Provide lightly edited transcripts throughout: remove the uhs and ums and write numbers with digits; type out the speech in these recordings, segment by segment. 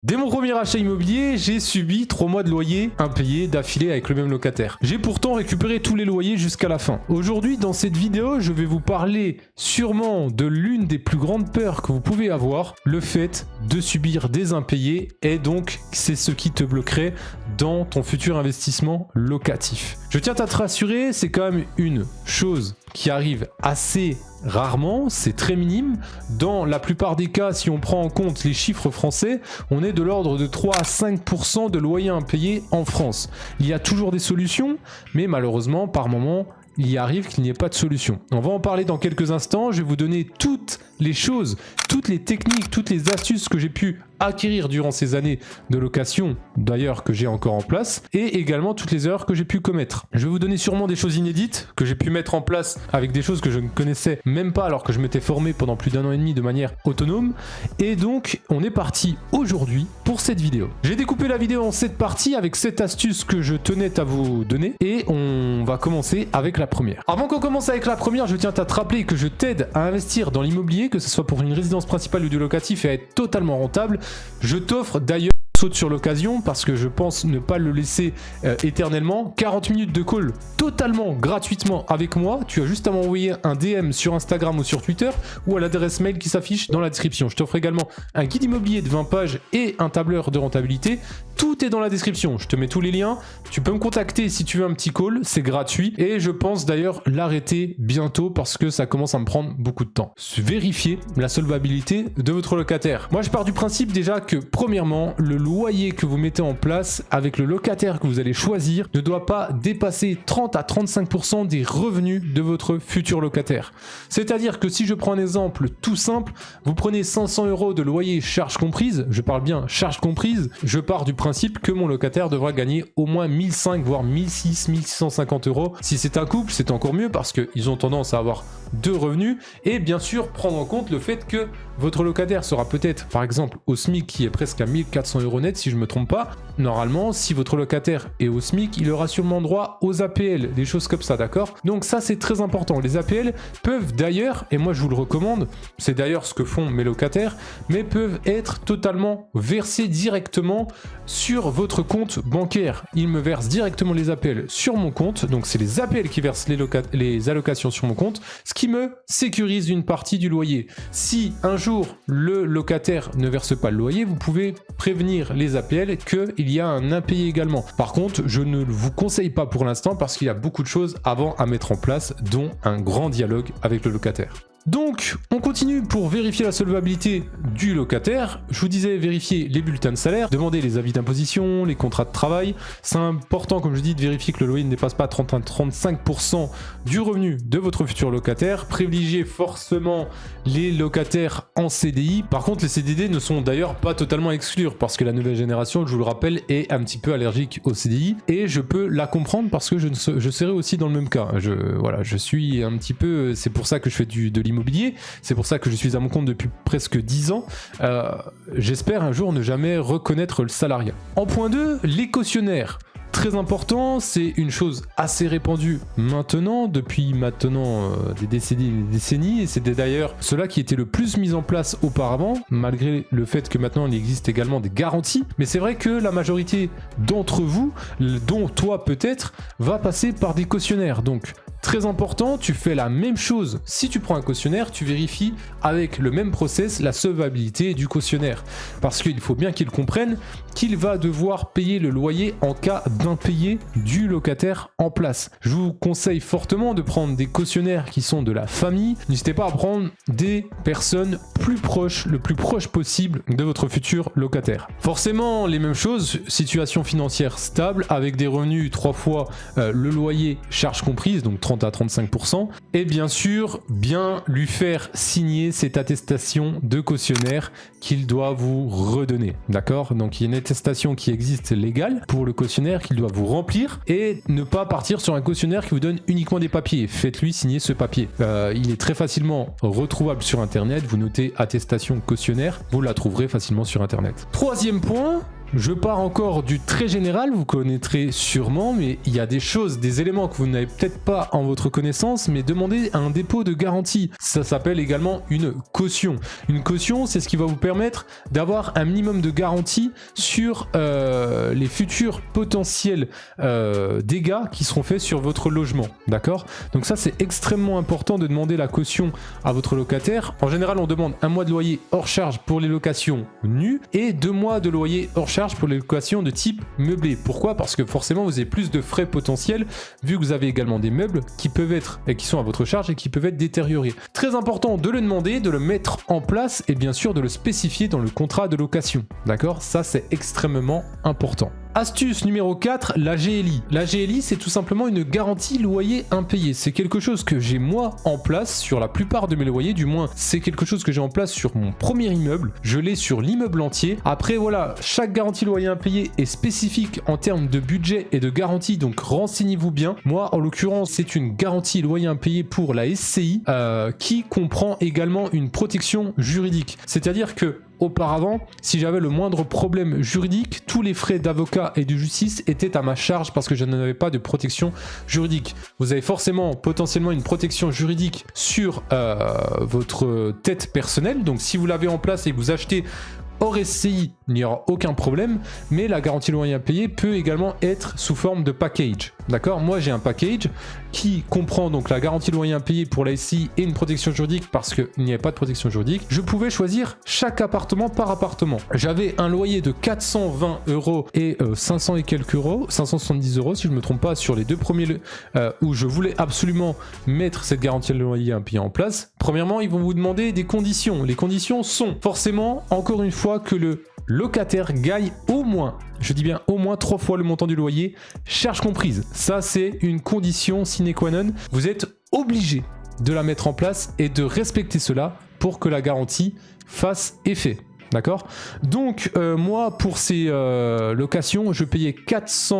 Dès mon premier achat immobilier, j'ai subi 3 mois de loyer impayés d'affilée avec le même locataire. J'ai pourtant récupéré tous les loyers jusqu'à la fin. Aujourd'hui, dans cette vidéo, je vais vous parler sûrement de l'une des plus grandes peurs que vous pouvez avoir, le fait de subir des impayés, et donc c'est ce qui te bloquerait dans ton futur investissement locatif. Je tiens à te rassurer, c'est quand même une chose qui arrive assez rarement, c'est très minime. Dans la plupart des cas, si on prend en compte les chiffres français, on est de l'ordre de 3 à 5% de loyers impayés en France. Il y a toujours des solutions, mais malheureusement, par moment, il arrive qu'il n'y ait pas de solution. On va en parler dans quelques instants. Je vais vous donner toutes les choses, toutes les techniques, toutes les astuces que j'ai pu acquérir durant ces années de location, d'ailleurs que j'ai encore en place, et également toutes les erreurs que j'ai pu commettre. Je vais vous donner sûrement des choses inédites que j'ai pu mettre en place avec des choses que je ne connaissais même pas alors que je m'étais formé pendant plus d'1 an et demi de manière autonome. Et donc on est parti aujourd'hui pour cette vidéo. J'ai découpé la vidéo en 7 parties avec 7 astuces que je tenais à vous donner, et on va commencer avec la première. Avant qu'on commence avec la première, je tiens à te rappeler que je t'aide à investir dans l'immobilier, que ce soit pour une résidence principale ou du locatif, et à être totalement rentable. Je t'offre d'ailleurs saute sur l'occasion parce que je pense ne pas le laisser éternellement. 40 minutes de call totalement gratuitement avec moi. Tu as juste à m'envoyer un DM sur Instagram ou sur Twitter ou à l'adresse mail qui s'affiche dans la description. Je t'offre également un guide immobilier de 20 pages et un tableur de rentabilité. Tout est dans la description. Je te mets tous les liens. Tu peux me contacter si tu veux un petit call. C'est gratuit et je pense d'ailleurs l'arrêter bientôt parce que ça commence à me prendre beaucoup de temps. Vérifiez la solvabilité de votre locataire. Moi, je pars du principe déjà que premièrement, le loyer que vous mettez en place avec le locataire que vous allez choisir ne doit pas dépasser 30 à 35% des revenus de votre futur locataire. C'est-à-dire que si je prends un exemple tout simple, vous prenez 500 € de loyer charges comprises, je parle bien charges comprises, je pars du principe que mon locataire devra gagner au moins 1500 voire 1600, 1650 €. Si c'est un couple, c'est encore mieux parce qu'ils ont tendance à avoir 2 revenus, et bien sûr prendre en compte le fait que votre locataire sera peut-être par exemple au SMIC qui est presque à 1400 € net si je me trompe pas. Normalement, si votre locataire est au SMIC, il aura sûrement droit aux APL, des choses comme ça, d'accord? Donc ça c'est très important. Les APL peuvent d'ailleurs, et moi je vous le recommande, c'est d'ailleurs ce que font mes locataires, mais peuvent être totalement versés directement sur votre compte bancaire. Ils me versent directement les APL sur mon compte, donc c'est les APL qui versent les allocations sur mon compte, ce qui me sécurise une partie du loyer. Si un jour le locataire ne verse pas le loyer, vous pouvez prévenir les APL qu'il y a un impayé également. Par contre, je ne vous conseille pas pour l'instant parce qu'il y a beaucoup de choses avant à mettre en place, dont un grand dialogue avec le locataire. Donc, on continue pour vérifier la solvabilité du locataire. Je vous disais, vérifier les bulletins de salaire, demander les avis d'imposition, les contrats de travail. C'est important, comme je dis, de vérifier que le loyer ne dépasse pas 30 à 35% du revenu de votre futur locataire. Privilégiez forcément les locataires en CDI. Par contre, les CDD ne sont d'ailleurs pas totalement exclus parce que la nouvelle génération, je vous le rappelle, est un petit peu allergique au CDI. Et je peux la comprendre parce que je serai aussi dans le même cas. Je suis un petit peu... C'est pour ça que je fais de l'immobilier, c'est pour ça que je suis à mon compte depuis presque 10 ans. J'espère un jour ne jamais reconnaître le salariat. En point 2, les cautionnaires. Très important, c'est une chose assez répandue depuis maintenant des décennies, et c'était d'ailleurs cela qui était le plus mis en place auparavant, malgré le fait que maintenant il existe également des garanties. Mais c'est vrai que la majorité d'entre vous, dont toi peut-être, va passer par des cautionnaires. Donc très important, tu fais la même chose. Si tu prends un cautionnaire, tu vérifies avec le même process la solvabilité du cautionnaire. Parce qu'il faut bien qu'il comprenne qu'il va devoir payer le loyer en cas d'impayé du locataire en place. Je vous conseille fortement de prendre des cautionnaires qui sont de la famille. N'hésitez pas à prendre des personnes plus proches, le plus proche possible de votre futur locataire. Forcément, les mêmes choses, situation financière stable avec des revenus 3 fois le loyer charges comprises, donc 30 à 35%, et bien sûr bien lui faire signer cette attestation de cautionnaire qu'il doit vous redonner, d'accord? Donc il y a une attestation qui existe légale pour le cautionnaire qu'il doit vous remplir, et ne pas partir sur un cautionnaire qui vous donne uniquement des papiers. Faites-lui signer ce papier. Il est très facilement retrouvable sur internet, vous notez attestation cautionnaire, vous la trouverez facilement sur internet. Troisième point, Je pars encore du très général, vous connaîtrez sûrement, mais il y a des choses, des éléments que vous n'avez peut-être pas en votre connaissance, mais demandez un dépôt de garantie. Ça s'appelle également une caution. Une caution, c'est ce qui va vous permettre d'avoir un minimum de garantie sur les futurs potentiels dégâts qui seront faits sur votre logement. D'accord ? Donc ça, c'est extrêmement important de demander la caution à votre locataire. En général, on demande 1 mois de loyer hors charge pour les locations nues et 2 mois de loyer hors charge pour les locations de type meublé. Pourquoi ? Parce que forcément, vous avez plus de frais potentiels vu que vous avez également des meubles qui peuvent être et qui sont à votre charge et qui peuvent être détériorés. Très important de le demander, de le mettre en place et bien sûr de le spécifier dans le contrat de location. D'accord ? Ça, c'est extrêmement important. Astuce numéro 4, la GLI. La GLI, c'est tout simplement une garantie loyer impayé. C'est quelque chose que j'ai moi en place sur la plupart de mes loyers, du moins c'est quelque chose que j'ai en place sur mon premier immeuble. Je l'ai sur l'immeuble entier. Après voilà, chaque garantie loyer impayé est spécifique en termes de budget et de garantie, donc renseignez-vous bien. Moi, en l'occurrence, c'est une garantie loyer impayé pour la SCI qui comprend également une protection juridique. C'est-à-dire que auparavant, si j'avais le moindre problème juridique, tous les frais d'avocat et de justice étaient à ma charge parce que je n'avais pas de protection juridique. Vous avez forcément potentiellement une protection juridique sur votre tête personnelle. Donc si vous l'avez en place et que vous achetez hors SCI, il n'y aura aucun problème, mais la garantie loyer impayé peut également être sous forme de package. D'accord ? Moi, j'ai un package qui comprend donc la garantie loyer impayé pour la SCI et une protection juridique parce qu'il n'y avait pas de protection juridique. Je pouvais choisir chaque appartement par appartement. J'avais un loyer de 420 € et 500 et quelques euros, 570 € si je ne me trompe pas, sur les deux premiers où je voulais absolument mettre cette garantie loyer impayé en place. Premièrement, ils vont vous demander des conditions. Les conditions sont forcément, encore une fois, que le locataire gagne au moins, je dis bien au moins 3 fois le montant du loyer, charges comprises. Ça, c'est une condition sine qua non. Vous êtes obligé de la mettre en place et de respecter cela pour que la garantie fasse effet. D'accord ? Donc, moi, pour ces locations, je payais 15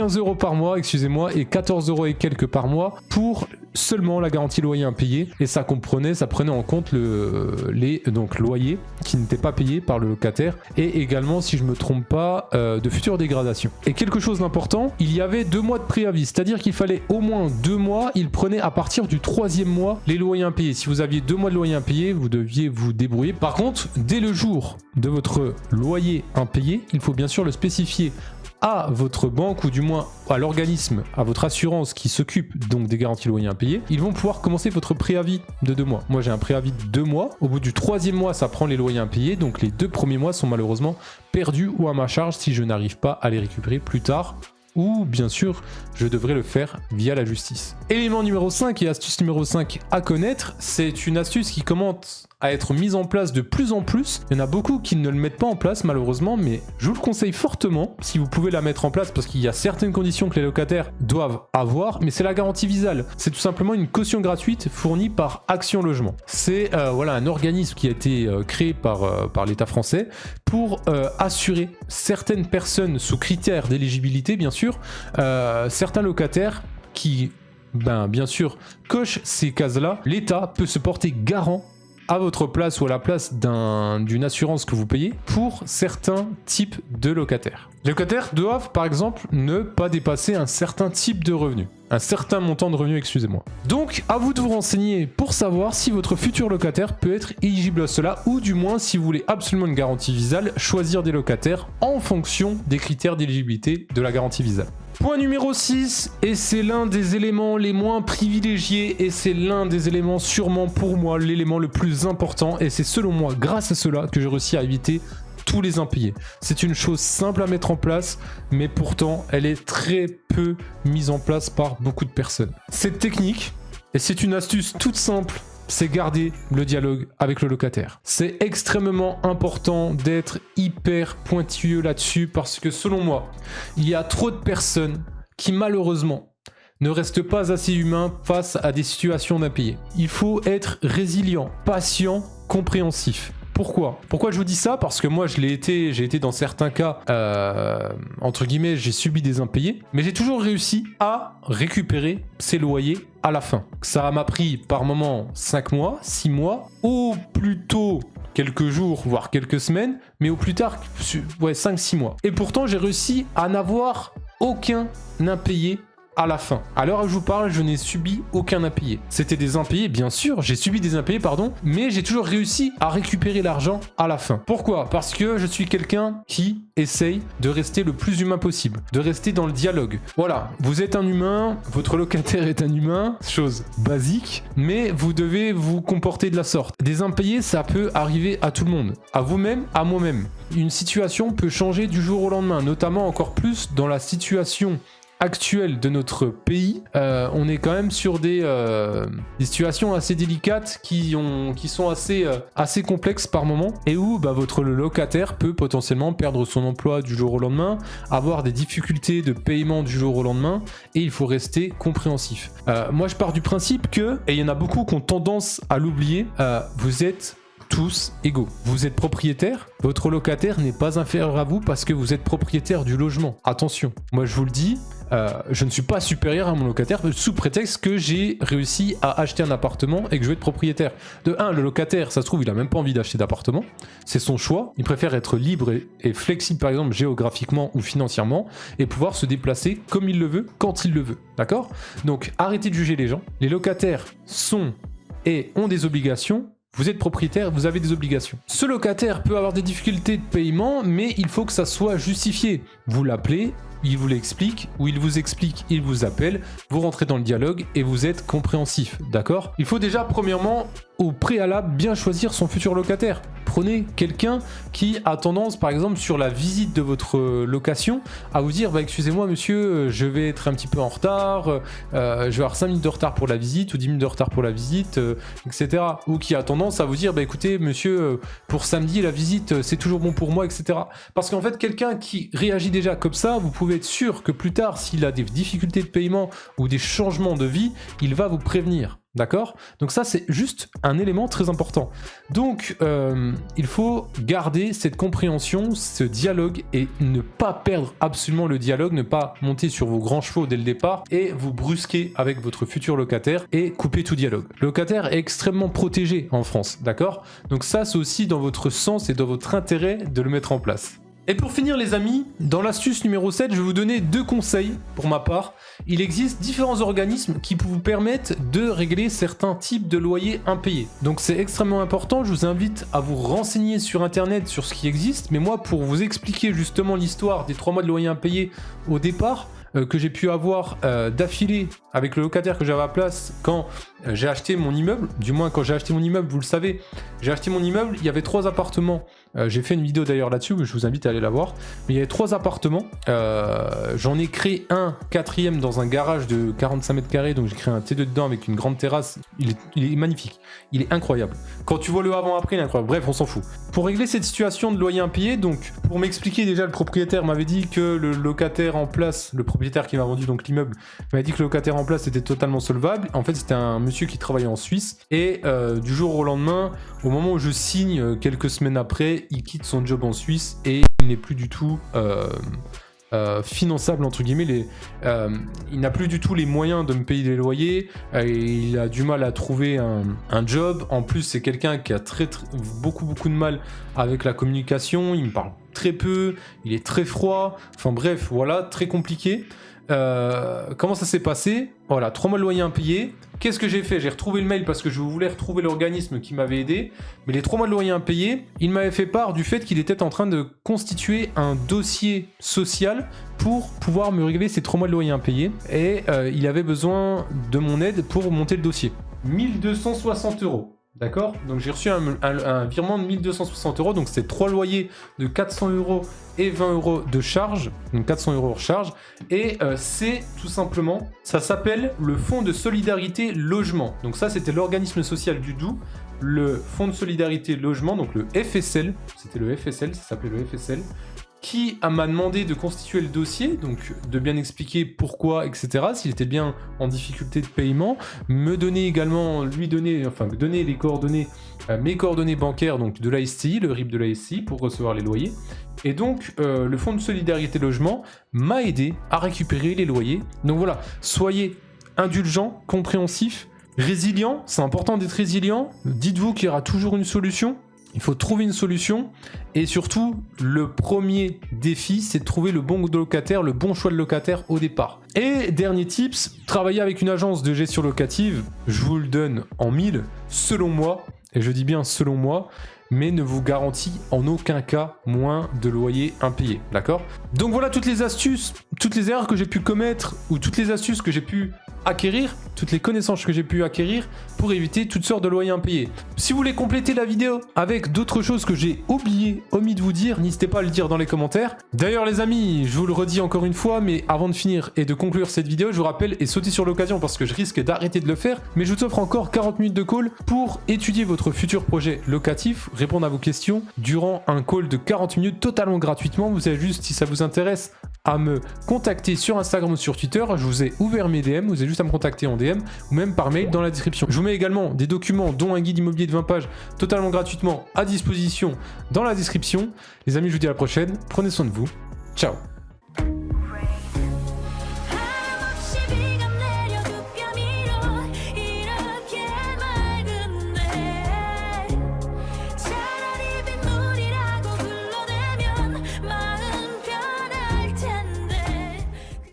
€ par mois, excusez-moi, et 14 € et quelques par mois pour seulement la garantie loyer impayé. Et ça prenait en compte les loyers qui n'étaient pas payés par le locataire et également, si je ne me trompe pas, de futures dégradations. Et quelque chose d'important, il y avait 2 mois de préavis, c'est-à-dire qu'il fallait au moins 2 mois. Il prenait à partir du 3e mois les loyers impayés. Si vous aviez 2 mois de loyer impayé, vous deviez vous débrouiller. Par contre, dès le jour de votre loyer impayé, il faut bien sûr le spécifier à votre banque ou du moins à l'organisme, à votre assurance qui s'occupe donc des garanties loyer impayés. Ils vont pouvoir commencer votre préavis de 2 mois. Moi, j'ai un préavis de 2 mois. Au bout du 3e mois, ça prend les loyers impayés. Donc les 2 premiers mois sont malheureusement perdus ou à ma charge si je n'arrive pas à les récupérer plus tard. Ou bien sûr, je devrais le faire via la justice. Élément numéro 5 et astuce numéro 5 à connaître, c'est une astuce qui commence à être mise en place de plus en plus. Il y en a beaucoup qui ne le mettent pas en place malheureusement, mais je vous le conseille fortement si vous pouvez la mettre en place parce qu'il y a certaines conditions que les locataires doivent avoir, mais c'est la garantie Visale. C'est tout simplement une caution gratuite fournie par Action Logement. C'est un organisme qui a été créé par l'État français pour assurer certaines personnes sous critères d'éligibilité, bien sûr, certains locataires qui, bien sûr, cochent ces cases-là. L'État peut se porter garant à votre place ou à la place d'une assurance que vous payez pour certains types de locataires. Les locataires doivent, par exemple, ne pas dépasser un certain type de revenu. Un certain montant de revenus, excusez-moi. Donc, à vous de vous renseigner pour savoir si votre futur locataire peut être éligible à cela, ou du moins, si vous voulez absolument une garantie Visale, choisir des locataires en fonction des critères d'éligibilité de la garantie Visale. Point numéro 6, et c'est l'un des éléments les moins privilégiés, et c'est l'un des éléments sûrement pour moi l'élément le plus important, et c'est selon moi grâce à cela que j'ai réussi à éviter tous les impayés. C'est une chose simple à mettre en place, mais pourtant elle est très peu mise en place par beaucoup de personnes. Cette technique, et c'est une astuce toute simple, c'est garder le dialogue avec le locataire. C'est extrêmement important d'être hyper pointilleux là-dessus parce que selon moi, il y a trop de personnes qui malheureusement ne restent pas assez humains face à des situations d'impayés. Il faut être résilient, patient, compréhensif. Pourquoi je vous dis ça ? Parce que moi j'ai été dans certains cas, entre guillemets, j'ai subi des impayés, mais j'ai toujours réussi à récupérer ces loyers à la fin. Ça m'a pris par moment 5 mois, 6 mois, ou plutôt quelques jours, voire quelques semaines, mais au plus tard, 5-6 mois. Et pourtant, j'ai réussi à n'avoir aucun impayé à la fin. À l'heure où je vous parle, je n'ai subi aucun impayé. C'était des impayés, bien sûr, j'ai subi des impayés, pardon, mais j'ai toujours réussi à récupérer l'argent à la fin. Pourquoi? Parce que je suis quelqu'un qui essaye de rester le plus humain possible, de rester dans le dialogue. Voilà, vous êtes un humain, votre locataire est un humain, chose basique, mais vous devez vous comporter de la sorte. Des impayés, ça peut arriver à tout le monde, à vous-même, à moi-même. Une situation peut changer du jour au lendemain, notamment encore plus dans la situation actuelle de notre pays. On est quand même sur des situations assez délicates qui sont assez complexes par moment, et où votre locataire peut potentiellement perdre son emploi du jour au lendemain, avoir des difficultés de paiement du jour au lendemain, et il faut rester compréhensif. Moi je pars du principe que, et il y en a beaucoup qui ont tendance à l'oublier, vous êtes tous égaux. Vous êtes propriétaire, votre locataire n'est pas inférieur à vous parce que vous êtes propriétaire du logement. Attention, moi je vous le dis, je ne suis pas supérieur à mon locataire sous prétexte que j'ai réussi à acheter un appartement et que je vais être propriétaire. De 1, le locataire, ça se trouve, il a même pas envie d'acheter d'appartement. C'est son choix. Il préfère être libre et flexible, par exemple, géographiquement ou financièrement, et pouvoir se déplacer comme il le veut, quand il le veut. D'accord? Donc, arrêtez de juger les gens. Les locataires sont et ont des obligations. Vous êtes propriétaire, vous avez des obligations. Ce locataire peut avoir des difficultés de paiement, mais il faut que ça soit justifié. Vous l'appelez, il vous l'explique, ou il vous explique, il vous appelle, vous rentrez dans le dialogue et vous êtes compréhensif, d'accord? Il faut déjà, premièrement, au préalable, bien choisir son futur locataire. Prenez quelqu'un qui a tendance, par exemple, sur la visite de votre location, à vous dire excusez-moi monsieur, je vais être un petit peu en retard, je vais avoir 5 minutes de retard pour la visite, ou 10 minutes de retard pour la visite, etc. Ou qui a tendance à vous dire écoutez monsieur, pour samedi la visite c'est toujours bon pour moi, etc. Parce qu'en fait, quelqu'un qui réagit déjà comme ça, vous pouvez être sûr que plus tard, s'il a des difficultés de paiement ou des changements de vie, il va vous prévenir. D'accord? Donc ça, c'est juste un élément très important. Donc, il faut garder cette compréhension, ce dialogue, et ne pas perdre absolument le dialogue, ne pas monter sur vos grands chevaux dès le départ et vous brusquer avec votre futur locataire et couper tout dialogue. Le locataire est extrêmement protégé en France, d'accord? Donc ça, c'est aussi dans votre sens et dans votre intérêt de le mettre en place. Et pour finir les amis, dans l'astuce numéro 7, je vais vous donner 2 conseils pour ma part. Il existe différents organismes qui vous permettent de régler certains types de loyers impayés. Donc c'est extrêmement important, je vous invite à vous renseigner sur internet sur ce qui existe, mais moi pour vous expliquer justement l'histoire des 3 mois de loyer impayés au départ, que j'ai pu avoir d'affilée avec le locataire que j'avais à place quand j'ai acheté mon immeuble. Du moins quand j'ai acheté mon immeuble, vous le savez, j'ai acheté mon immeuble, il y avait 3 appartements. J'ai fait une vidéo d'ailleurs là-dessus, je vous invite à aller la voir. Mais il y avait 3 appartements, j'en ai créé un 4e dans un garage de 45 mètres carrés, donc j'ai créé un T2 dedans avec une grande terrasse. Il est magnifique, il est incroyable. Quand tu vois le avant-après, il est incroyable. Bref, on s'en fout. Pour régler cette situation de loyer impayé, donc pour m'expliquer, déjà le propriétaire m'avait dit que le locataire en place, le propriétaire qui m'a vendu donc l'immeuble, m'avait dit que le locataire en place était totalement solvable. En fait, c'était un monsieur qui travaillait en Suisse, et du jour au lendemain, au moment où je signe, quelques semaines après, il quitte son job en Suisse et il n'est plus du tout finançable entre guillemets. Il n'a plus du tout les moyens de me payer les loyers, il a du mal à trouver un job. En plus, c'est quelqu'un qui a beaucoup de mal avec la communication, il me parle très peu, il est très froid, enfin bref, voilà, très compliqué. Comment ça s'est passé? Voilà, 3 mois de loyer impayé. Qu'est-ce que j'ai fait? J'ai retrouvé le mail parce que je voulais retrouver l'organisme qui m'avait aidé. Mais les 3 mois de loyer impayé, il m'avait fait part du fait qu'il était en train de constituer un dossier social pour pouvoir me régler ces 3 mois de loyer impayé. Et il avait besoin de mon aide pour monter le dossier. 1260 €. D'accord? Donc j'ai reçu un virement de 1260 €, donc c'est 3 loyers de 400 € et 20 € de charge, donc 400 € hors charge, et c'est tout simplement, ça s'appelle le Fonds de Solidarité Logement. Donc ça, c'était l'organisme social du Doubs, le Fonds de Solidarité Logement, donc le FSL, c'était le FSL, ça s'appelait le FSL, qui m'a demandé de constituer le dossier, donc de bien expliquer pourquoi, etc., s'il était bien en difficulté de paiement, me donner également, donner les coordonnées, mes coordonnées bancaires, donc de la SCI, le RIB de la SCI, pour recevoir les loyers. Et donc, le Fonds de Solidarité Logement m'a aidé à récupérer les loyers. Donc voilà, soyez indulgents, compréhensifs, résilients, c'est important d'être résilient, dites-vous qu'il y aura toujours une solution. Il faut trouver une solution et surtout, le premier défi, c'est de trouver le bon locataire, le bon choix de locataire au départ. Et dernier tips, travailler avec une agence de gestion locative, je vous le donne en 1000, selon moi, et je dis bien selon moi, mais ne vous garantit en aucun cas moins de loyer impayé, d'accord? Donc voilà toutes les astuces, toutes les erreurs que j'ai pu commettre ou toutes les astuces que j'ai pu acquérir, toutes les connaissances que j'ai pu acquérir pour éviter toutes sortes de loyers impayés. Si vous voulez compléter la vidéo avec d'autres choses que j'ai omis de vous dire, n'hésitez pas à le dire dans les commentaires. D'ailleurs les amis, je vous le redis encore une fois, mais avant de finir et de conclure cette vidéo, je vous rappelle et sautez sur l'occasion parce que je risque d'arrêter de le faire, mais je vous offre encore 40 minutes de call pour étudier votre futur projet locatif, répondre à vos questions durant un call de 40 minutes totalement gratuitement. Vous avez juste, si ça vous intéresse, à me contacter sur Instagram ou sur Twitter. Je vous ai ouvert mes DM, vous avez juste à me contacter en DM ou même par mail dans la description. Je vous mets également des documents dont un guide immobilier de 20 pages totalement gratuitement à disposition dans la description. Les amis, je vous dis à la prochaine, prenez soin de vous, ciao.